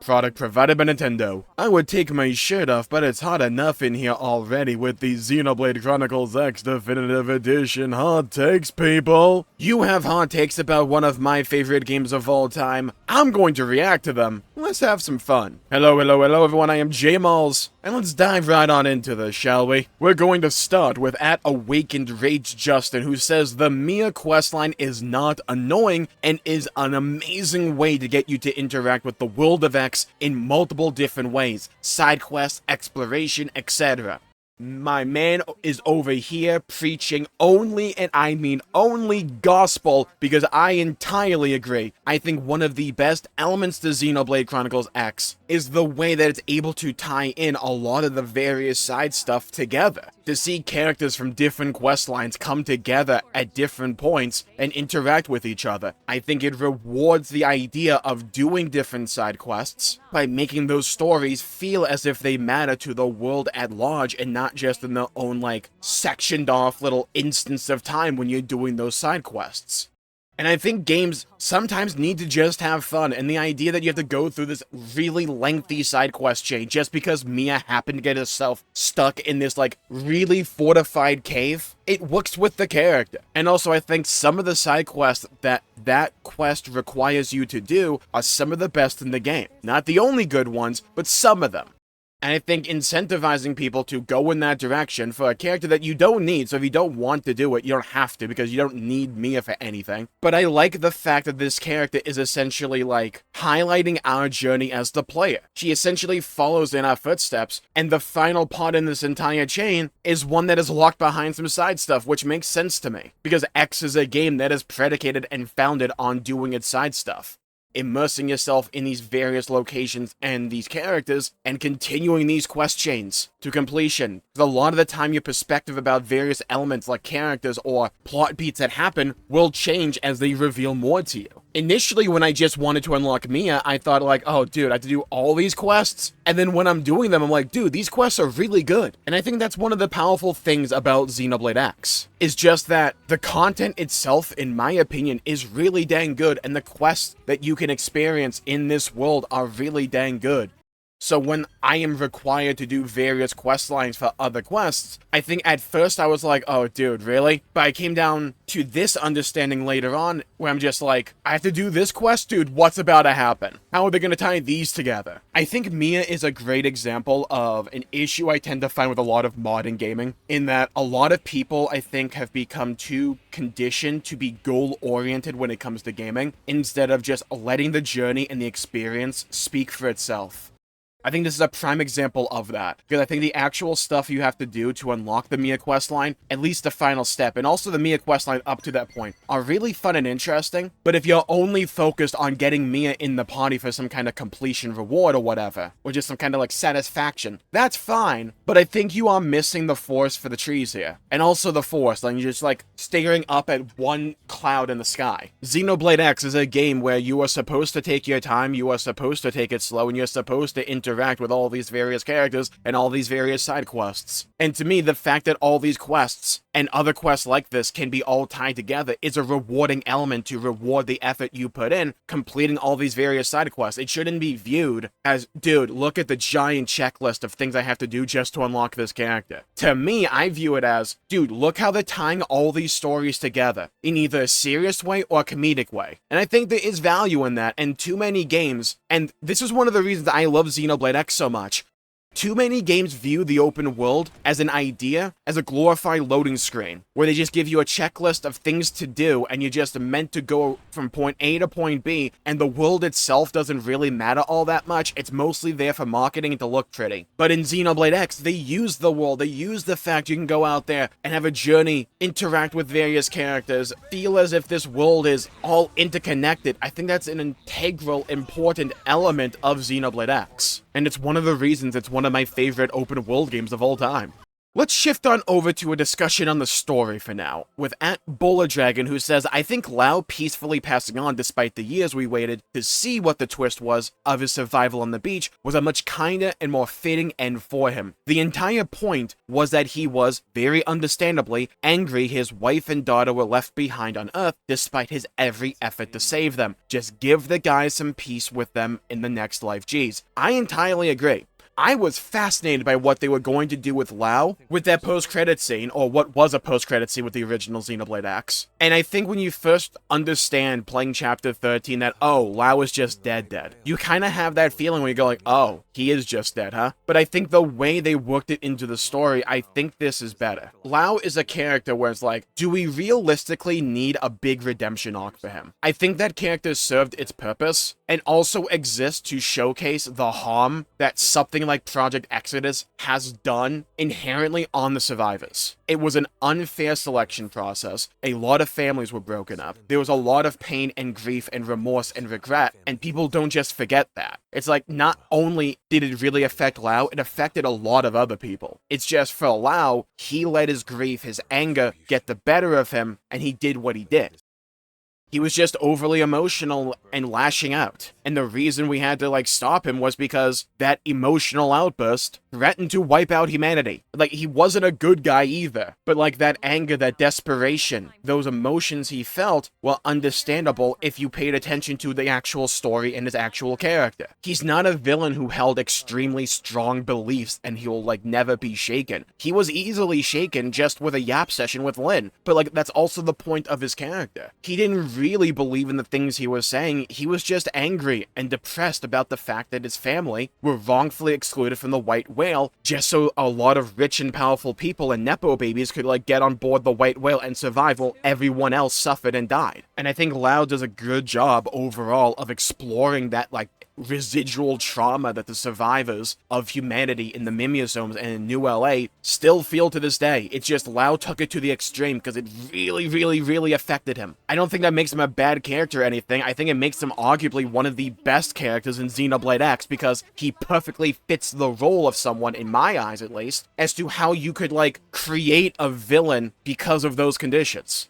Product provided by Nintendo. I would take my shirt off, but it's hot enough in here already with the Xenoblade Chronicles X Definitive Edition hot takes, people. You have hot takes about one of my favorite games of all time. I'm going to react to them. Let's have some fun. Hello everyone, I am Jmulls, and let's dive right on into this, shall we? We're going to start with @Awakened Rage Justin, who says the Mia questline is not annoying and is an amazing way to get you to interact with the world of X in multiple different ways, side quests, exploration, etc. My man is over here preaching only, and I mean only, gospel, because I entirely agree. I think one of the best elements to Xenoblade Chronicles X is the way that it's able to tie in a lot of the various side stuff together. To see characters from different quest lines come together at different points and interact with each other. I think it rewards the idea of doing different side quests by making those stories feel as if they matter to the world at large and not just in their own, like, sectioned off little instance of time when you're doing those side quests. And I think games sometimes need to just have fun, and the idea that you have to go through this really lengthy side quest chain just because Mia happened to get herself stuck in this, like, really fortified cave, it works with the character. And also, I think some of the side quests that quest requires you to do are some of the best in the game. Not the only good ones, but some of them. And I think incentivizing people to go in that direction for a character that you don't need, so if you don't want to do it, you don't have to, because you don't need Mia for anything. But I like the fact that this character is essentially, like, highlighting our journey as the player. She essentially follows in our footsteps, and the final part in this entire chain is one that is locked behind some side stuff, which makes sense to me, because X is a game that is predicated and founded on doing its side stuff. Immersing yourself in these various locations and these characters, and continuing these quest chains to completion. A lot of the time, your perspective about various elements like characters or plot beats that happen will change as they reveal more to you. Initially, when I just wanted to unlock Mia, I thought like, oh dude, I have to do all these quests? And then when I'm doing them, I'm like, dude, these quests are really good. And I think that's one of the powerful things about Xenoblade X, is just that the content itself, in my opinion, is really dang good, and the quests that you can experience in this world are really dang good. So when I am required to do various quest lines for other quests, I think at first I was like, oh dude, really? But I came down to this understanding later on, where I'm just like, I have to do this quest? Dude, what's about to happen? How are they going to tie these together? I think Mia is a great example of an issue I tend to find with a lot of modern gaming, in that a lot of people, I think, have become too conditioned to be goal-oriented when it comes to gaming, instead of just letting the journey and the experience speak for itself. I think this is a prime example of that, because I think the actual stuff you have to do to unlock the Mia questline, at least the final step, and also the Mia questline up to that point, are really fun and interesting, but if you're only focused on getting Mia in the party for some kind of completion reward or whatever, or just some kind of like satisfaction, that's fine, but I think you are missing the forest for the trees here. And also the forest, and you're just like staring up at one cloud in the sky. Xenoblade X is a game where you are supposed to take your time, you are supposed to take it slow, and you're supposed to interact with all these various characters and all these various side quests. And to me, the fact that all these quests and other quests like this can be all tied together is a rewarding element to reward the effort you put in completing all these various side quests. It shouldn't be viewed as, dude, look at the giant checklist of things I have to do just to unlock this character. To me, I view it as, dude, look how they're tying all these stories together in either a serious way or a comedic way. And I think there is value in that, and too many games, and this is one of the reasons I love Xenoblade X so much, too many games view the open world as an idea, as a glorified loading screen, where they just give you a checklist of things to do, and you're just meant to go from point A to point B, and the world itself doesn't really matter all that much. It's mostly there for marketing and to look pretty. But in Xenoblade X, they use the world, they use the fact you can go out there and have a journey, interact with various characters, feel as if this world is all interconnected. I think that's an integral, important element of Xenoblade X. And it's one of the reasons it's one of my favorite open world games of all time. Let's shift on over to a discussion on the story for now, with @BowlerDragon, who says, I think Lao peacefully passing on despite the years we waited to see what the twist was of his survival on the beach was a much kinder and more fitting end for him. The entire point was that he was, very understandably, angry his wife and daughter were left behind on Earth despite his every effort to save them. Just give the guys some peace with them in the next life, geez. I entirely agree. I was fascinated by what they were going to do with Lao with that post-credit scene, or what was a post-credit scene with the original Xenoblade X. And I think when you first understand playing Chapter 13 that, oh, Lao is just dead, you kind of have that feeling when you go like, oh, he is just dead, huh? But I think the way they worked it into the story, I think this is better. Lao is a character where it's like, do we realistically need a big redemption arc for him? I think that character served its purpose, and also exists to showcase the harm that something like Project Exodus has done inherently on the survivors. It was an unfair selection process. A lot of families were broken up. There was a lot of pain and grief and remorse and regret, and people don't just forget that. It's like, not only did it really affect Lao, it affected a lot of other people. It's just for Lao, he let his grief, his anger get the better of him, and he did what he did. He was just overly emotional and lashing out. And the reason we had to, stop him was because that emotional outburst threatened to wipe out humanity. He wasn't a good guy either. But, that anger, that desperation, those emotions he felt were understandable if you paid attention to the actual story and his actual character. He's not a villain who held extremely strong beliefs and he'll, never be shaken. He was easily shaken just with a yap session with Lynn. But, that's also the point of his character. He didn't really believe in the things he was saying. He was just angry and depressed about the fact that his family were wrongfully excluded from the white whale just so a lot of rich and powerful people and nepo babies could get on board the white whale and survive while everyone else suffered and died. And I think Lao does a good job overall of exploring that residual trauma that the survivors of humanity in the Mimiosomes and in New LA still feel to this day. It's just Lao took it to the extreme because it really, really, really affected him. I don't think that makes him a bad character or anything. I think it makes him arguably one of the best characters in Xenoblade X because he perfectly fits the role of someone, in my eyes at least, as to how you could create a villain because of those conditions.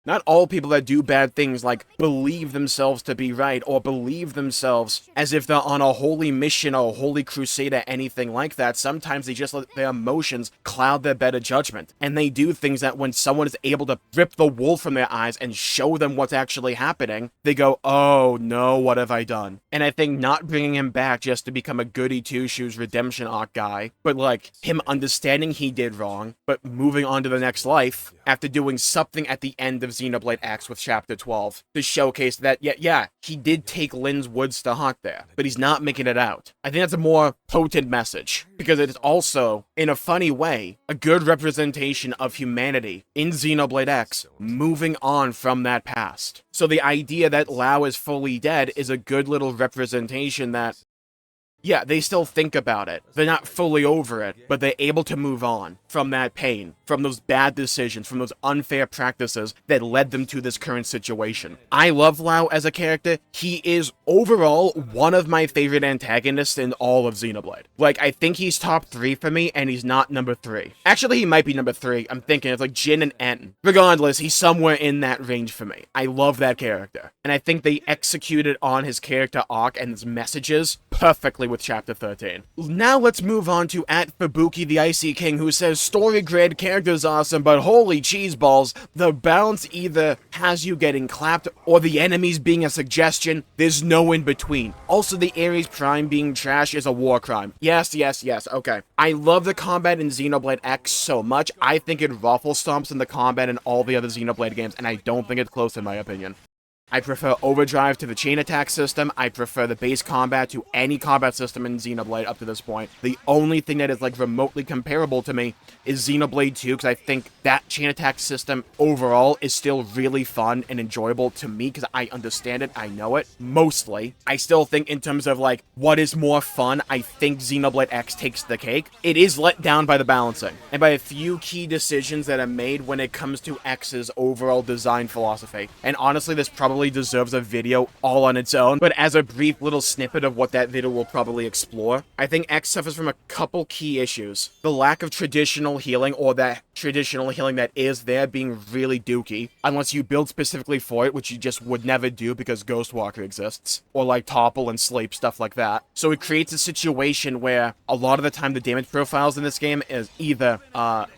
Not all people that do bad things, believe themselves to be right, or believe themselves as if they're on a holy mission or a holy crusade or anything like that. Sometimes they just let their emotions cloud their better judgment. And they do things that when someone is able to rip the wool from their eyes and show them what's actually happening, they go, oh no, what have I done? And I think not bringing him back just to become a goody two-shoes redemption arc guy, but him understanding he did wrong, but moving on to the next life after doing something at the end of Xenoblade X with Chapter 12 to showcase that, yeah, he did take Lynn's woods to hunt there, but he's not making it out. I think that's a more potent message, because it is also, in a funny way, a good representation of humanity in Xenoblade X moving on from that past. So the idea that Lao is fully dead is a good little representation that, yeah, they still think about it. They're not fully over it, but they're able to move on from that pain, from those bad decisions, from those unfair practices that led them to this current situation. I love Lao as a character. He is overall one of my favorite antagonists in all of Xenoblade. I think he's top 3 for me, and he's not number 3. Actually, he might be number 3. I'm thinking it's Jin and En. Regardless, he's somewhere in that range for me. I love that character. And I think they executed on his character arc and his messages perfectly with Chapter 13. Now let's move on to @Fubuki the Icy King, who says, story grid, characters awesome, but holy cheese balls, the balance either has you getting clapped or the enemies being a suggestion. There's no in between. Also, the Ares Prime being trash is a war crime. Yes, okay. I love the combat in Xenoblade X so much. I think it ruffle stomps in the combat in all the other Xenoblade games, and I don't think it's close in my opinion. I prefer Overdrive to the chain attack system. I prefer the base combat to any combat system in Xenoblade up to this point. The only thing that is remotely comparable to me is Xenoblade 2, because I think that chain attack system overall is still really fun and enjoyable to me because I understand it, I know it, mostly. I still think in terms of what is more fun, I think Xenoblade X takes the cake. It is let down by the balancing and by a few key decisions that are made when it comes to X's overall design philosophy. And honestly, this probably probably deserves a video all on its own, but as a brief little snippet of what that video will probably explore, I think X suffers from a couple key issues. The lack of traditional healing, or that traditional healing that is there being really dookie, unless you build specifically for it, which you just would never do because Ghostwalker exists, or like Topple and Sleep, stuff like that. So it creates a situation where a lot of the time the damage profiles in this game is either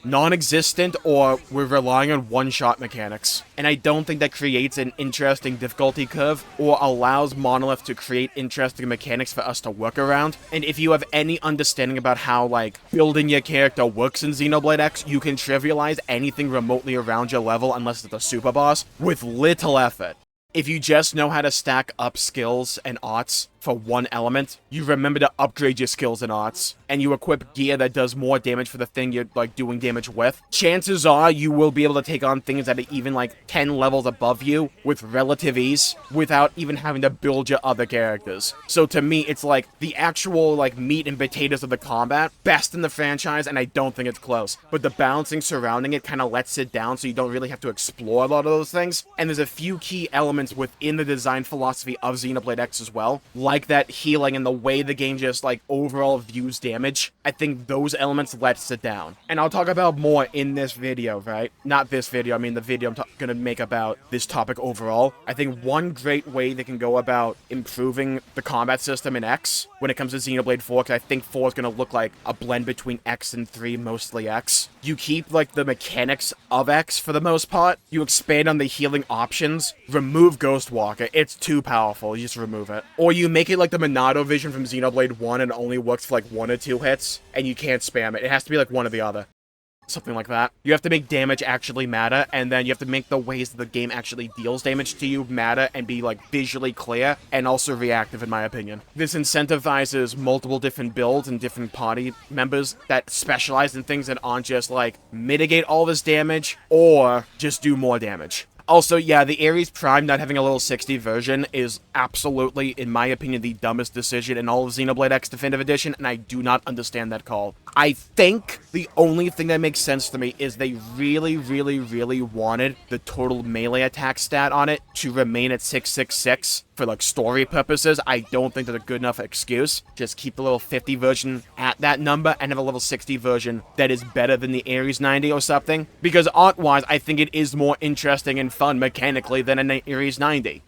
non-existent or we're relying on one-shot mechanics. And I don't think that creates an interesting difficulty curve or allows Monolith to create interesting mechanics for us to work around. And if you have any understanding about how, like, building your character works in Xenoblade X, you can trivialize anything remotely around your level unless it's a super boss with little effort. If you just know how to stack up skills and arts for one element, you remember to upgrade your skills and arts, and you equip gear that does more damage for the thing you're, like, doing damage with, chances are you will be able to take on things that are even, like, 10 levels above you with relative ease without even having to build your other characters. So to me, it's, like, the actual, like, meat and potatoes of the combat, best in the franchise, and I don't think it's close. But the balancing surrounding it kind of lets it down, so you don't really have to explore a lot of those things. And there's a few key elements within the design philosophy of Xenoblade X as well, like that healing and the way the game just, like, overall views damage. I think those elements lets it down. And I'll talk about more in this video, right? Not this video, I mean the video I'm gonna make about this topic overall. I think one great way they can go about improving the combat system in X when it comes to Xenoblade 4, because I think 4 is gonna look like a blend between X and 3, mostly X. You keep, like, the mechanics of X for the most part. You expand on the healing options. Remove Ghostwalker. It's too powerful. You just remove it. Or you make it like the Monado vision from Xenoblade 1 and it only works for like 1 or 2 hits, and you can't spam it. It has to be like one or the other. Something like that. You have to make damage actually matter, and then you have to make the ways that the game actually deals damage to you matter and be, like, visually clear and also reactive, in my opinion. This incentivizes multiple different builds and different party members that specialize in things that aren't just, like, mitigate all this damage or just do more damage. Also, yeah, the Ares Prime not having a little 60 version is absolutely, in my opinion, the dumbest decision in all of Xenoblade X Definitive Edition, and I do not understand that call. I think the only thing that makes sense to me is they really, really, really wanted the total melee attack stat on it to remain at 666 for, like, story purposes. I don't think that's a good enough excuse. Just keep the level 50 version at that number and have a level 60 version that is better than the Ares 90 or something. Because art-wise, I think it is more interesting and fun mechanically than an Ares 90.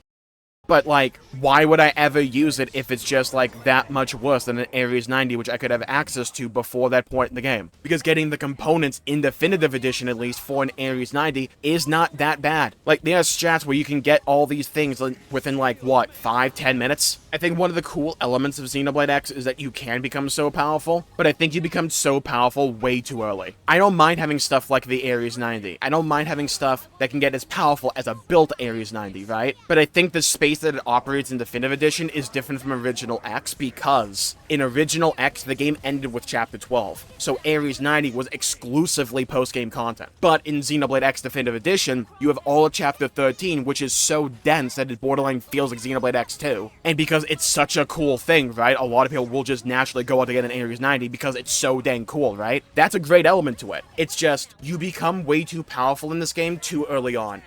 But, like, why would I ever use it if it's just, like, that much worse than an Ares 90, which I could have access to before that point in the game? Because getting the components in Definitive Edition, at least, for an Ares 90 is not that bad. Like, there are strats where you can get all these things within, like, what, 5-10 minutes? I think one of the cool elements of Xenoblade X is that you can become so powerful, but I think you become so powerful way too early. I don't mind having stuff like the Ares 90. I don't mind having stuff that can get as powerful as a built Ares 90, right? But I think the space that it operates in Definitive Edition is different from Original X, because in Original X, the game ended with Chapter 12, so Ares 90 was exclusively post-game content. But in Xenoblade X Definitive Edition, you have all of Chapter 13, which is so dense that it borderline feels like Xenoblade X 2. And because it's such a cool thing, right, a lot of people will just naturally go out to get an Ares 90 because it's so dang cool, right? That's a great element to it. It's just, you become way too powerful in this game too early on.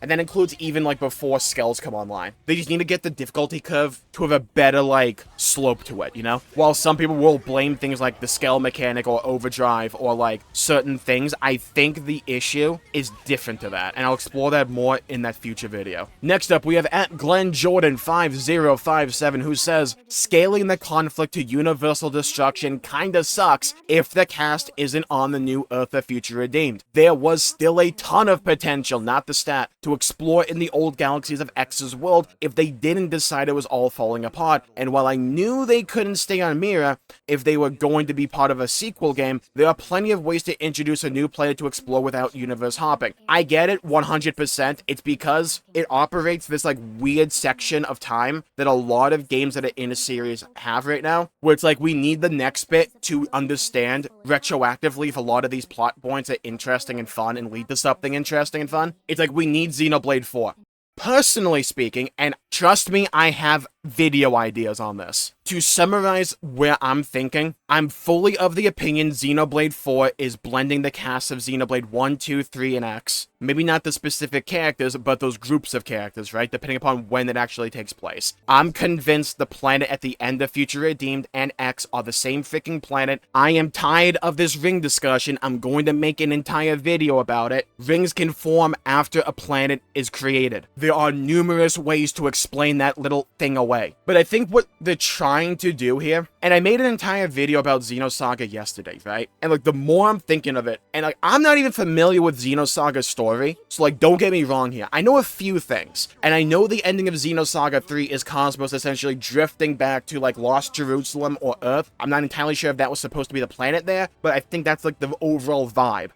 And that includes even, like, before skells come online. They just need to get the difficulty curve to have a better, like, slope to it, you know? While some people will blame things like the skell mechanic or overdrive or, like, certain things, I think the issue is different to that. And I'll explore that more in that future video. Next up, we have @GlennJordan5057, who says, scaling the conflict to universal destruction kinda sucks if the cast isn't on the new Earth of Future Redeemed. There was still a ton of potential, not the stat, to explore in the old galaxies of X's world if they didn't decide it was all falling apart. And while I knew they couldn't stay on Mira if they were going to be part of a sequel game, there are plenty of ways to introduce a new planet to explore without universe hopping. I get it 100%. It's because it operates this, like, weird section of time that a lot of games that are in a series have right now, where it's like we need the next bit to understand retroactively if a lot of these plot points are interesting and fun and lead to something interesting and fun. It's like we need Xenoblade 4. Personally speaking, and trust me, I have video ideas on this. To summarize where I'm thinking, I'm fully of the opinion Xenoblade 4 is blending the cast of Xenoblade 1, 2, 3, and X. Maybe not the specific characters, but those groups of characters, right? Depending upon when it actually takes place. I'm convinced the planet at the end of Future Redeemed and X are the same freaking planet. I am tired of this ring discussion. I'm going to make an entire video about it. Rings can form after a planet is created. There are numerous ways to explain that little thing away. But I think what they're trying to do here, and I made an entire video about Xenosaga yesterday, right? And like the more I'm thinking of it, and like I'm not even familiar with Xenosaga's story, so like don't get me wrong here. I know a few things, and I know the ending of Xenosaga 3 is Cosmos essentially drifting back to like Lost Jerusalem or Earth. I'm not entirely sure if that was supposed to be the planet there, but I think that's like the overall vibe.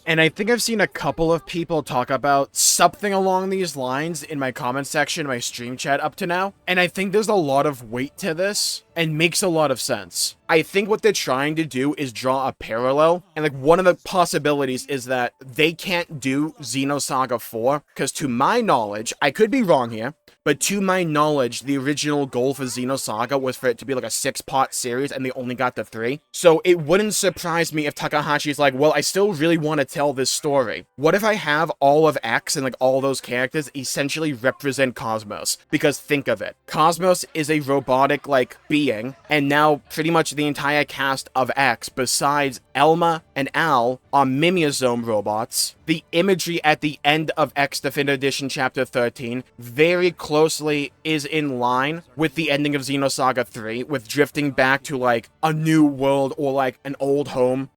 And I think I've seen a couple of people talk about something along these lines in my comment section, my stream chat up to now. And I think there's a lot of weight to this and makes a lot of sense. I think what they're trying to do is draw a parallel. And like one of the possibilities is that they can't do Xenosaga 4 because to my knowledge, I could be wrong here, but to my knowledge, the original goal for Xenosaga was for it to be like a 6-part series, and they only got the 3. So it wouldn't surprise me if Takahashi's like, well, I still really want to tell this story. What if I have all of X and like all those characters essentially represent Cosmos? Because think of it. Cosmos is a robotic like being, and now pretty much the entire cast of X, besides Elma and Al, are Mimiosome robots. The imagery at the end of X Definitive Edition Chapter 13 very closely is in line with the ending of Xenosaga 3, with drifting back to like a new world or like an old home.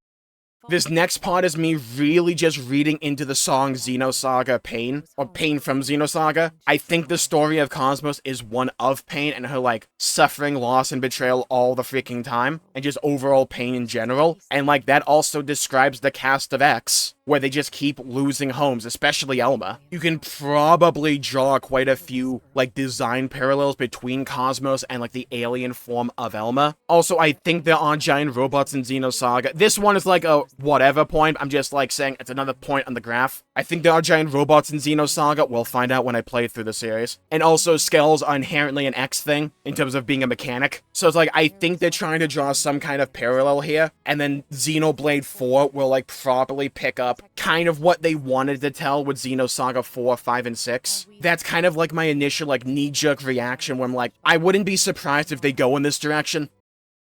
This next part is me really just reading into the song Xenosaga Pain, or Pain from Xenosaga. I think the story of Cosmos is one of pain and her, like, suffering, loss, and betrayal all the freaking time, and just overall pain in general. And, like, that also describes the cast of X, where they just keep losing homes, especially Elma. You can probably draw quite a few, like, design parallels between Cosmos and, like, the alien form of Elma. Also, I think there are giant robots in Xenosaga. This one is, like, a whatever point. I'm just, like, saying it's another point on the graph. I think there are giant robots in Xenosaga. We'll find out when I play through the series. And also, skulls are inherently an X thing, in terms of being a mechanic. So it's like, I think they're trying to draw some kind of parallel here, and then Xenoblade 4 will, like, properly pick up kind of what they wanted to tell with Xenosaga 4, 5, and 6. That's kind of like my initial, like, knee-jerk reaction where I'm like, I wouldn't be surprised if they go in this direction.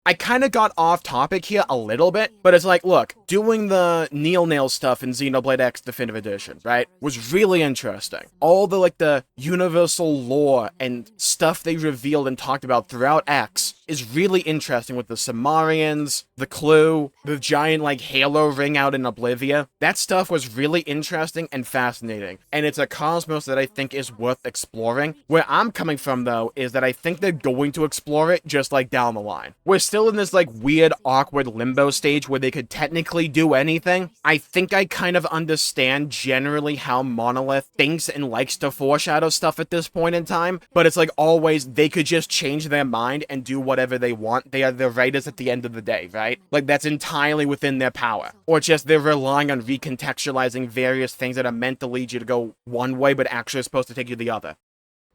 I kind of got off topic here a little bit, but it's like, look, doing the Nail stuff in Xenoblade X Definitive Edition, right, was really interesting. All the, like, the universal lore and stuff they revealed and talked about throughout X is really interesting with the Samarians, the Clue, the giant, like, halo ring out in Oblivia. That stuff was really interesting and fascinating, and it's a cosmos that I think is worth exploring. Where I'm coming from, though, is that I think they're going to explore it just, like, down the line. We're still in this, like, weird, awkward limbo stage where they could technically do anything. I think I kind of understand generally how Monolith thinks and likes to foreshadow stuff at this point in time, but it's like always, they could just change their mind and do whatever they want. They are the writers at the end of the day, right? Like, that's entirely within their power. Or just they're relying on recontextualizing various things that are meant to lead you to go one way, but actually are supposed to take you the other.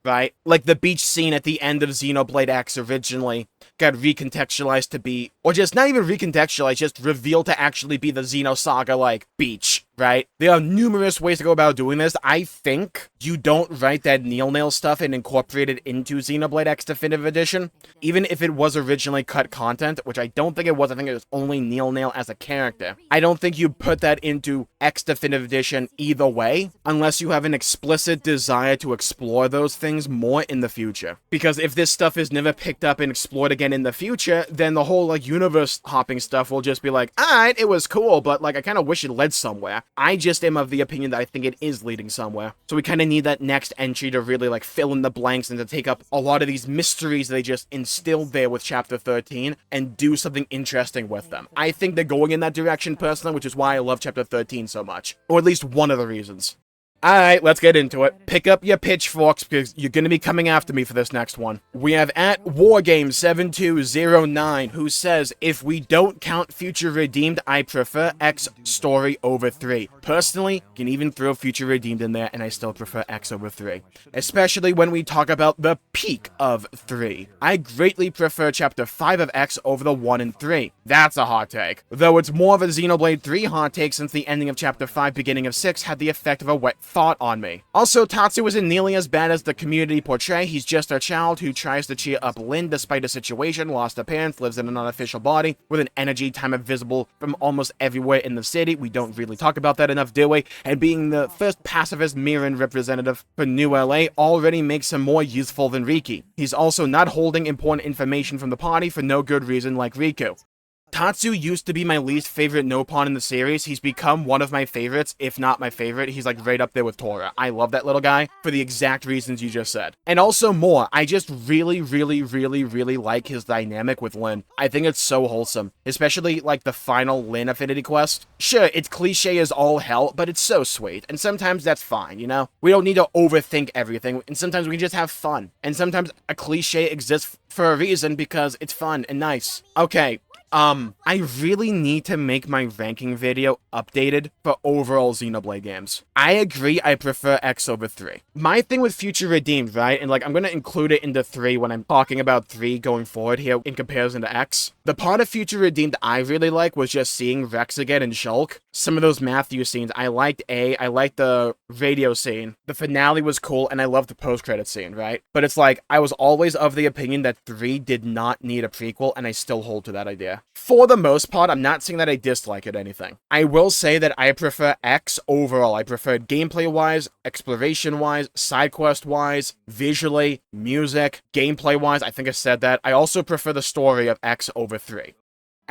Right? Like the beach scene at the end of Xenoblade X originally got recontextualized to be, or just not even recontextualized, just revealed to actually be the Xenosaga, like, beach, right? There are numerous ways to go about doing this. I think you don't write that Nail stuff and incorporate it into Xenoblade X Definitive Edition, even if it was originally cut content, which I don't think it was. I think it was only Nail as a character. I don't think you put that into X Definitive Edition either way, unless you have an explicit desire to explore those things more in the future. Because if this stuff is never picked up and explored again in the future, then the whole, like, universe hopping stuff will just be like, alright, it was cool, but, like, I kind of wish it led somewhere. I just am of the opinion that I think it is leading somewhere. So we kind of need that next entry to really, like, fill in the blanks and to take up a lot of these mysteries they just instilled there with Chapter 13 and do something interesting with them. I think they're going in that direction personally, which is why I love Chapter 13 so much. Or at least one of the reasons. Alright, let's get into it. Pick up your pitchforks because you're gonna be coming after me for this next one. We have at Wargame7209 who says, if we don't count Future Redeemed, I prefer X story over 3. Personally, you can even throw Future Redeemed in there and I still prefer X over 3. Especially when we talk about the peak of 3. I greatly prefer Chapter 5 of X over the 1 and 3. That's a hot take. Though it's more of a Xenoblade 3 hot take since the ending of Chapter 5, beginning of 6 had the effect of a wet thought on me. Also, Tatsu isn't nearly as bad as the community portray. He's just a child who tries to cheer up Lynn despite a situation, lost a parents, lives in an unofficial body, with an energy time visible from almost everywhere in the city. We don't really talk about that enough, do we? And being the first pacifist Miran representative for New LA already makes him more useful than Riki. He's also not holding important information from the party for no good reason like Riku. Tatsu used to be my least favorite no pawn in the series. He's become one of my favorites, if not my favorite. He's like right up there with Tora. I love that little guy for the exact reasons you just said. And also more, I just really like his dynamic with Lynn. I think it's so wholesome, especially like the final Lynn affinity quest. Sure, it's cliche as all hell, but it's so sweet. And sometimes that's fine, you know? We don't need to overthink everything, and sometimes we can just have fun. And sometimes a cliche exists for a reason because it's fun and nice. Okay. I really need to make my ranking video updated for overall Xenoblade games. I agree I prefer X over 3. My thing with Future Redeemed, right, and like I'm gonna include it into 3 when I'm talking about 3 going forward here in comparison to X. The part of Future Redeemed I really like was just seeing Rex again and Shulk. Some of those Matthew scenes, I liked the radio scene. The finale was cool, and I loved the post-credit scene, right? But it's like, I was always of the opinion that 3 did not need a prequel, and I still hold to that idea. For the most part, I'm not saying that I dislike it or anything. I will say that I prefer X overall. I prefer gameplay-wise, exploration-wise, side quest-wise, visually, music, gameplay-wise. I think I said that. I also prefer the story of X over 3.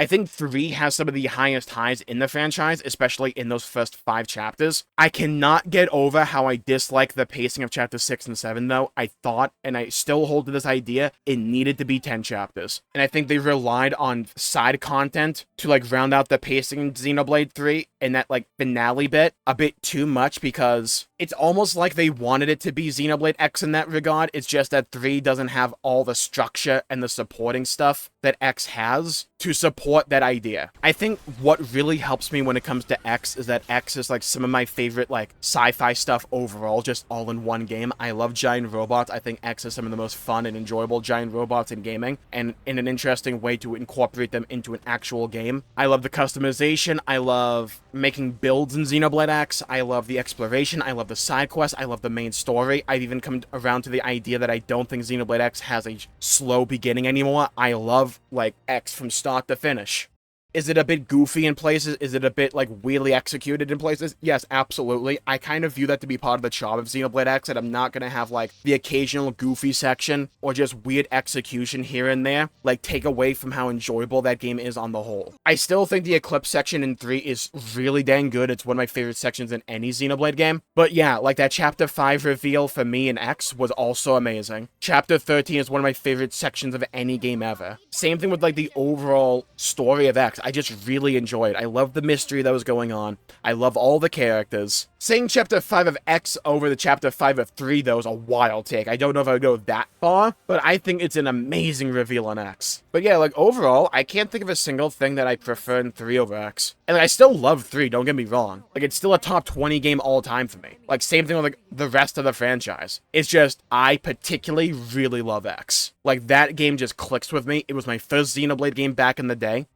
I think 3 has some of the highest highs in the franchise, especially in those first 5 chapters. I cannot get over how I dislike the pacing of chapter 6 and 7, though. I thought, and I still hold to this idea, it needed to be 10 chapters. And I think they relied on side content to, like, round out the pacing in Xenoblade 3 and that, like, finale bit a bit too much because it's almost like they wanted it to be Xenoblade X in that regard. It's just that 3 doesn't have all the structure and the supporting stuff that X has to support that idea. I think what really helps me when it comes to X is that X is like some of my favorite like sci-fi stuff overall, just all in one game. I love giant robots. I think X is some of the most fun and enjoyable giant robots in gaming, and in an interesting way to incorporate them into an actual game. I love the customization. I love making builds in Xenoblade X. I love the exploration. I love the side quests. I love the main story. I've even come around to the idea that I don't think Xenoblade X has a slow beginning anymore. I love like X from start to finish. Is it a bit goofy in places? Is it a bit, like, weirdly executed in places? Yes, absolutely. I kind of view that to be part of the charm of Xenoblade X, and I'm not gonna have, like, the occasional goofy section or just weird execution here and there, like, take away from how enjoyable that game is on the whole. I still think the Eclipse section in 3 is really dang good. It's one of my favorite sections in any Xenoblade game. But yeah, like, that Chapter 5 reveal for me in X was also amazing. Chapter 13 is one of my favorite sections of any game ever. Same thing with, like, the overall story of X. I just really enjoyed. I love the mystery that was going on. I love all the characters. Saying Chapter 5 of X over the Chapter 5 of 3, though, is a wild take. I don't know if I would go that far, but I think it's an amazing reveal on X. But yeah, like, overall, I can't think of a single thing that I prefer in 3 over X. And like, I still love 3, don't get me wrong. Like, it's still a top 20 game all time for me. Like, same thing with, like, the rest of the franchise. It's just, I particularly really love X. Like, that game just clicks with me. It was my first Xenoblade game back in the day.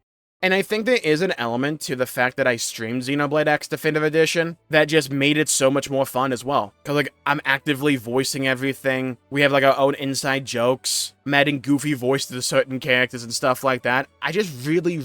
And I think there is an element to the fact that I streamed Xenoblade X Definitive Edition that just made it so much more fun as well. Because, like, I'm actively voicing everything. We have, like, our own inside jokes. I'm adding goofy voice to certain characters and stuff like that. I just really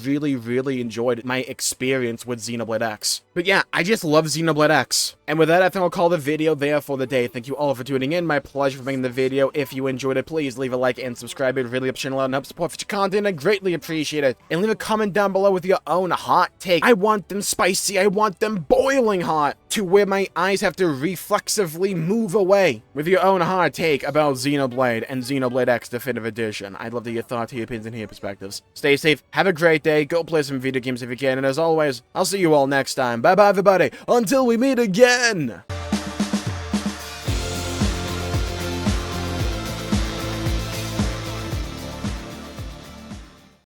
enjoyed my experience with Xenoblade X. But yeah, I just love Xenoblade X. And with that, I think I'll call the video there for the day. Thank you all for tuning in. My pleasure for making the video. If you enjoyed it, please leave a like and subscribe. It really helps the channel out and helps support future content. I greatly appreciate it. And leave a comment down below with your own hot take. I want them spicy. I want them boiling hot to where my eyes have to reflexively move away with your own hot take about Xenoblade and Xenoblade X Definitive Edition. I'd love to hear your thoughts, hear your opinions, and hear your perspectives. Stay safe. Have a great day. Go play some video games if you can. And as always, I'll see you all next time. Bye-bye, everybody. Until we meet again.